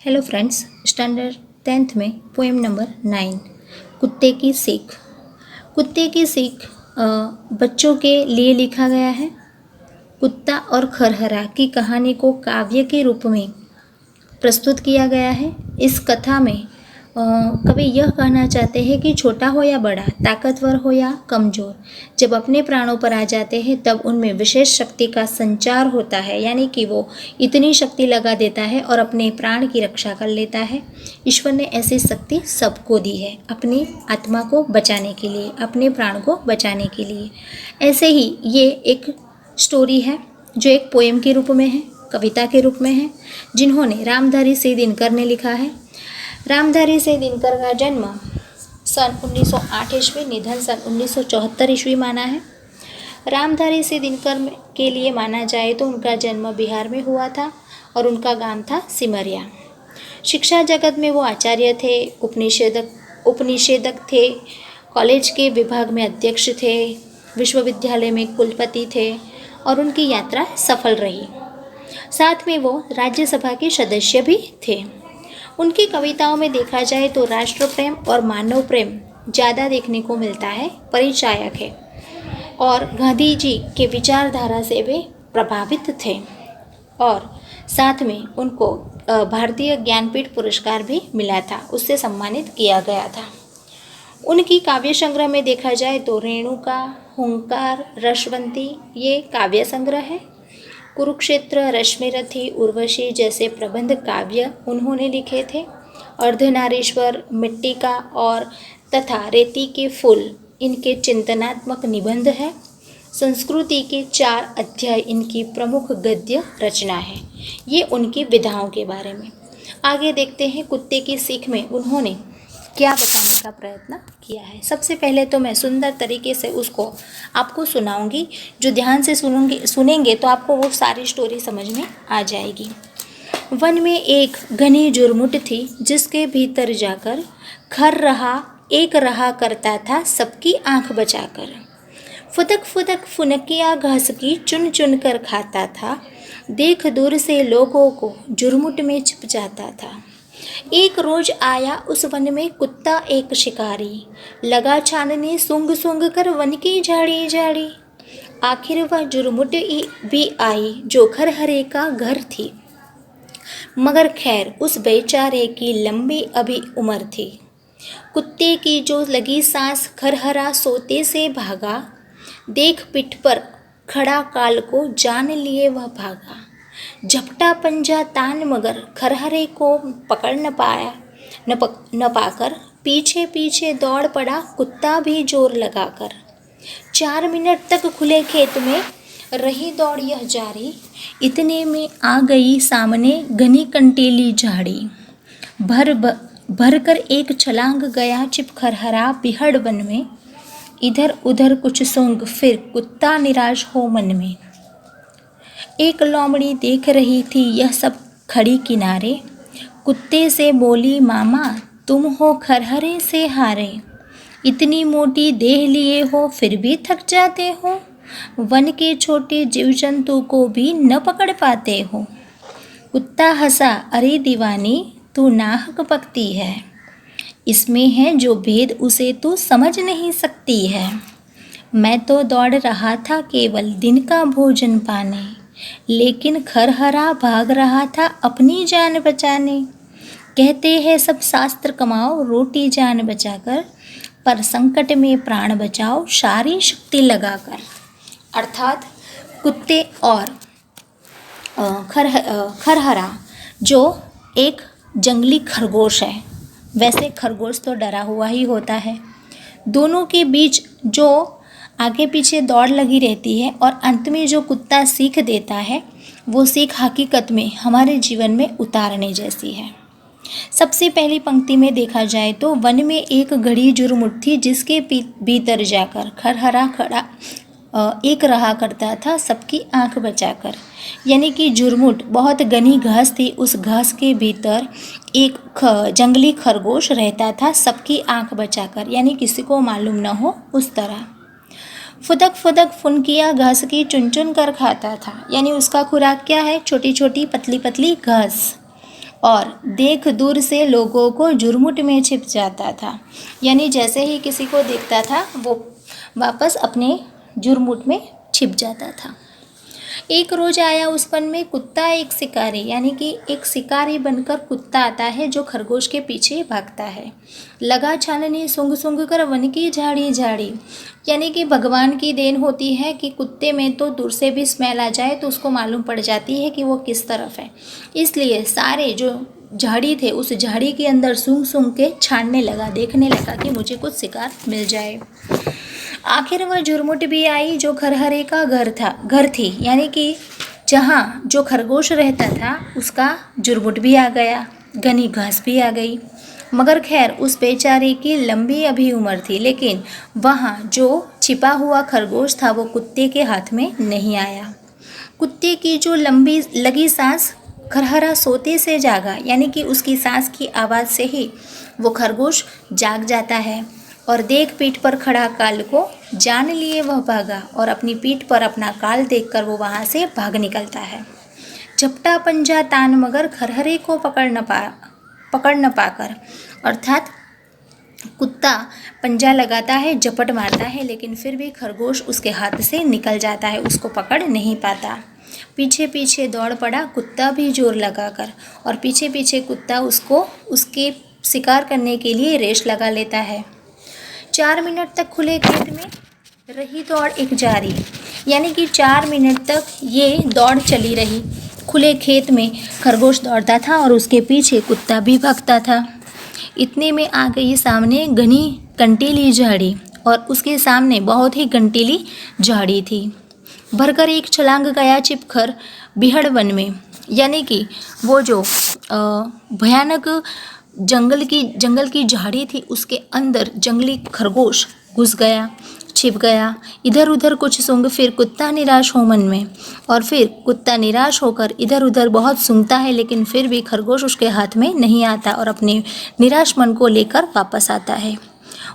Hello friends, standard 10th में poem number 9 कुत्ते की सीख। कुत्ते की सीख बच्चों के लिए लिखा गया है। कुत्ता और खरहरा की कहानी को काव्य के रूप में प्रस्तुत किया गया है। इस कथा में कवि यह कहना चाहते हैं कि छोटा हो या बड़ा, ताकतवर हो या कमज़ोर, जब अपने प्राणों पर आ जाते हैं तब उनमें विशेष शक्ति का संचार होता है, यानी कि वो इतनी शक्ति लगा देता है और अपने प्राण की रक्षा कर लेता है। ईश्वर ने ऐसी शक्ति सबको दी है, अपनी आत्मा को बचाने के लिए, अपने प्राण को बचाने के लिए। ऐसे ही ये एक स्टोरी है जो एक पोएम के रूप में है, कविता के रूप में है, जिन्होंने रामधारी सिंह दिनकर ने लिखा है। रामधारी सिंह दिनकर का जन्म सन 1908 ईस्वी, निधन सन 1974 ईस्वी माना है। रामधारी सिंह दिनकर के लिए माना जाए तो उनका जन्म बिहार में हुआ था और उनका गांव था सिमरिया। शिक्षा जगत में वो आचार्य थे, उपनिषेधक थे, कॉलेज के विभाग में अध्यक्ष थे, विश्वविद्यालय में कुलपति थे और उनकी यात्रा सफल रही। साथ में वो राज्यसभा के सदस्य भी थे। उनकी कविताओं में देखा जाए तो राष्ट्र प्रेम और मानव प्रेम ज़्यादा देखने को मिलता है, परिचायक है और गांधी जी के विचारधारा से वे प्रभावित थे और साथ में उनको भारतीय ज्ञानपीठ पुरस्कार भी मिला था, उससे सम्मानित किया गया था। उनकी काव्य संग्रह में देखा जाए तो रेणुका, हुंकार, रसवंती ये काव्य संग्रह है। कुरुक्षेत्र, रश्मिरथी, उर्वशी जैसे प्रबंध काव्य उन्होंने लिखे थे। अर्धनारीश्वर, मिट्टी का और तथा रेती के फूल इनके चिंतनात्मक निबंध है। संस्कृति के 4 अध्याय इनकी प्रमुख गद्य रचना है। ये उनकी विधाओं के बारे में। आगे देखते हैं कुत्ते की सीख में उन्होंने क्या बताने का प्रयत्न किया है। सबसे पहले तो मैं सुंदर तरीके से उसको आपको सुनाऊंगी। जो ध्यान से सुनेंगे तो आपको वो सारी स्टोरी समझ में आ जाएगी। वन में एक घनी जुरमुट थी, जिसके भीतर जाकर एक रहा करता था सबकी आंख बचाकर। फुदक फुदक फुनकिया घास की चुन चुन कर खाता था, देख दूर से लोगों को जुरमुट में छिप जाता था। एक रोज आया उस वन में कुत्ता एक शिकारी, लगा छानने सूंघ सूंघ कर वन की झाड़ी झाड़ी। आखिर वह जुरमुट भी आई जो खरहरे का घर थी, मगर खैर उस बेचारे की लंबी अभी उम्र थी। कुत्ते की जो लगी सांस खरहरा सोते से भागा, देख पिठ पर खड़ा काल को जान लिए वह भागा। झपटा पंजा तान मगर खरहरे को पकड़ न पाकर पीछे पीछे दौड़ पड़ा कुत्ता भी जोर लगाकर। 4 मिनट तक खुले खेत में रही दौड़ यह जारी, इतने में आ गई सामने घनी कंटीली झाड़ी। भर कर एक छलांग गया छिप खरहरा बिहड़ वन में, इधर उधर कुछ सूंघ फिर कुत्ता निराश हो मन में। एक लोमड़ी देख रही थी यह सब खड़ी किनारे, कुत्ते से बोली मामा तुम हो खरहरे से हारे। इतनी मोटी देह लिए हो फिर भी थक जाते हो, वन के छोटे जीव जंतु को भी न पकड़ पाते हो। कुत्ता हंसा, अरे दीवानी तू नाहक बकती है, इसमें है जो भेद उसे तू समझ नहीं सकती है। मैं तो दौड़ रहा था केवल दिन का भोजन पाने, लेकिन खरहरा भाग रहा था अपनी जान बचाने। कहते हैं सब शास्त्र कमाओ रोटी जान बचाकर, पर संकट में प्राण बचाओ सारी शक्ति लगाकर। अर्थात कुत्ते और खरहरा जो एक जंगली खरगोश है, वैसे खरगोश तो डरा हुआ ही होता है। दोनों के बीच जो आगे पीछे दौड़ लगी रहती है और अंत में जो कुत्ता सीख देता है, वो सीख हकीकत में हमारे जीवन में उतारने जैसी है। सबसे पहली पंक्ति में देखा जाए तो वन में एक घड़ी जुरमुट थी, जिसके भीतर जाकर खरहरा एक रहा करता था सबकी आंख बचाकर। यानी कि जुरमुट बहुत घनी घास थी, उस घास के भीतर एक जंगली खरगोश रहता था सबकी आंख बचाकर, यानी किसी को मालूम न हो उस तरह। फुदक फुदक फुनकिया घास की चुन चुन कर खाता था, यानी उसका खुराक क्या है, छोटी छोटी पतली पतली घास। और देख दूर से लोगों को झुरमुट में छिप जाता था। यानी जैसे ही किसी को देखता था वो वापस अपने झुरमुट में छिप जाता था। एक रोज आया उस वन में कुत्ता एक शिकारी, यानी कि एक शिकारी बनकर कुत्ता आता है जो खरगोश के पीछे भागता है। लगा छानने सूंघ सूंघ कर वन की झाड़ी झाड़ी, यानी कि भगवान की देन होती है कि कुत्ते में तो दूर से भी स्मेल आ जाए तो उसको मालूम पड़ जाती है कि वो किस तरफ है। इसलिए सारे जो झाड़ी थे उस झाड़ी के अंदर सूंघ सूंघ के छानने लगा, देखने लगा कि मुझे कुछ शिकार मिल जाए। आखिर वह झुरमुट भी आई जो खरहरे का घर थी, यानी कि जहाँ जो खरगोश रहता था उसका झुरमुट भी आ गया, घनी घास भी आ गई। मगर खैर उस बेचारे की लंबी अभी उम्र थी, लेकिन वहाँ जो छिपा हुआ खरगोश था वो कुत्ते के हाथ में नहीं आया। कुत्ते की जो लंबी लगी सांस खरहरा सोते से जागा, यानी कि उसकी सांस की आवाज़ से ही वो खरगोश जाग जाता है और देख पीठ पर खड़ा काल को जान लिए वह भागा, और अपनी पीठ पर अपना काल देखकर वो वहाँ से भाग निकलता है। झपटा पंजा तान मगर खरहरे को पकड़ न पाकर, अर्थात कुत्ता पंजा लगाता है, झपट मारता है, लेकिन फिर भी खरगोश उसके हाथ से निकल जाता है, उसको पकड़ नहीं पाता। पीछे पीछे दौड़ पड़ा कुत्ता भी जोर लगाकर, और पीछे पीछे कुत्ता उसको उसके शिकार करने के लिए रेस लगा लेता है। 4 मिनट तक खुले खेत में रही दौड़ एक जारी, यानी कि 4 मिनट तक ये दौड़ चली रही। खुले खेत में खरगोश दौड़ता था और उसके पीछे कुत्ता भी भागता था। इतने में आ गई सामने घनी कंटीली झाड़ी, और उसके सामने बहुत ही कंटीली झाड़ी थी। भरकर एक छलांग गया छिपकर बिहड़ वन में, यानी कि वो जो भयानक जंगल की झाड़ी थी उसके अंदर जंगली खरगोश घुस गया, छिप गया। इधर उधर कुछ सूंघ फिर कुत्ता निराश हो मन में, और फिर कुत्ता निराश होकर इधर उधर बहुत सूंघता है, लेकिन फिर भी खरगोश उसके हाथ में नहीं आता और अपने निराश मन को लेकर वापस आता है।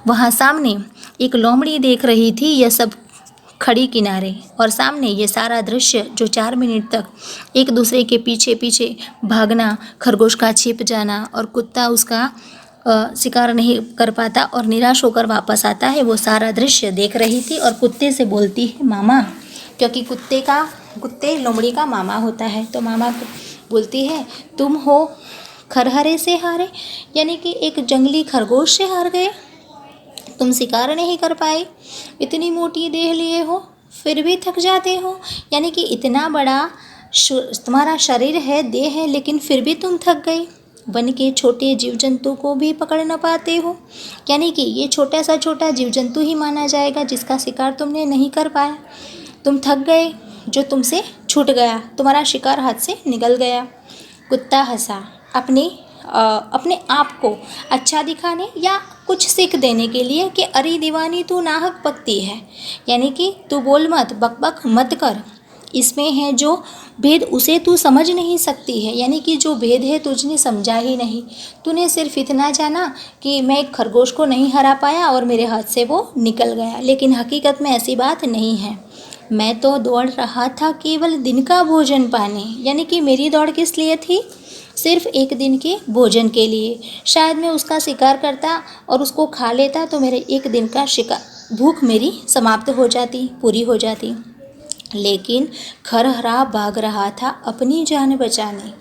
वहाँ सामने एक लोमड़ी देख रही थी यह सब खड़ी किनारे, और सामने ये सारा दृश्य जो 4 मिनट तक एक दूसरे के पीछे पीछे भागना, खरगोश का छिप जाना और कुत्ता उसका शिकार नहीं कर पाता और निराश होकर वापस आता है, वो सारा दृश्य देख रही थी और कुत्ते से बोलती है मामा, क्योंकि कुत्ते लोमड़ी का मामा होता है। तो मामा बोलती है तुम हो खरहरे से हारे, यानी कि एक जंगली खरगोश से हार गए, तुम शिकार नहीं कर पाए, इतनी मोटी देह लिए हो फिर भी थक जाते हो, यानी कि इतना बड़ा तुम्हारा शरीर है, देह है, लेकिन फिर भी तुम थक गए। वन के छोटे जीव जंतु को भी पकड़ न पाते हो, यानी कि ये छोटा सा छोटा जीव जंतु ही माना जाएगा जिसका शिकार तुमने नहीं कर पाया। तुम थक गए, जो तुमसे छूट गया, तुम्हारा शिकार हाथ से निकल गया। कुत्ता हंसा, अपने आप को अच्छा दिखाने या कुछ सीख देने के लिए कि अरे दीवानी तू नाहक पकती है, यानी कि तू बोल मत, बकबक मत कर, इसमें है जो भेद उसे तू समझ नहीं सकती है, यानी कि जो भेद है तुझने समझा ही नहीं। तूने सिर्फ इतना जाना कि मैं एक खरगोश को नहीं हरा पाया और मेरे हाथ से वो निकल गया, लेकिन हकीकत में ऐसी बात नहीं है। मैं तो दौड़ रहा था केवल दिन का भोजन पाने, यानी कि मेरी दौड़ किस लिए थी, सिर्फ एक दिन के भोजन के लिए। शायद मैं उसका शिकार करता और उसको खा लेता तो मेरे एक दिन का भूख मेरी समाप्त हो जाती, पूरी हो जाती। लेकिन खरहरा भाग रहा था अपनी जान बचाने,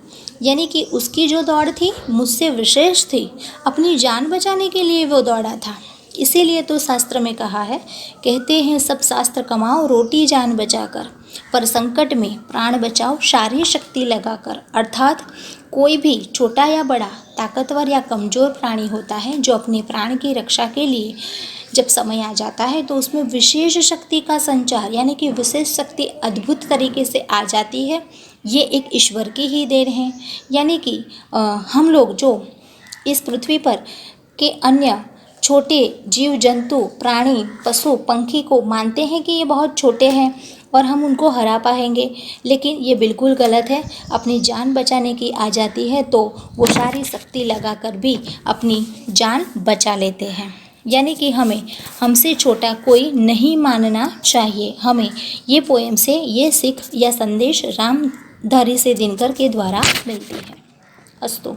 यानी कि उसकी जो दौड़ थी मुझसे विशेष थी, अपनी जान बचाने के लिए वो दौड़ा था। इसीलिए तो शास्त्र में कहा है, कहते हैं सब शास्त्र कमाओ रोटी जान बचाकर, पर संकट में प्राण बचाओ सारी शक्ति लगाकर। अर्थात कोई भी छोटा या बड़ा, ताकतवर या कमज़ोर प्राणी होता है जो अपने प्राण की रक्षा के लिए जब समय आ जाता है तो उसमें विशेष शक्ति का संचार, यानी कि विशेष शक्ति अद्भुत तरीके से आ जाती है। ये एक ईश्वर की ही देन है, यानी कि हम लोग जो इस पृथ्वी पर के अन्य छोटे जीव जंतु, प्राणी, पशु, पंखी को मानते हैं कि ये बहुत छोटे हैं और हम उनको हरा पाएंगे, लेकिन ये बिल्कुल गलत है। अपनी जान बचाने की आ जाती है तो वो सारी शक्ति लगाकर भी अपनी जान बचा लेते हैं, यानी कि हमें हमसे छोटा कोई नहीं मानना चाहिए। हमें ये पोएम से ये सीख या संदेश रामधारी से दिनकर के द्वारा मिलती है। अस्तु।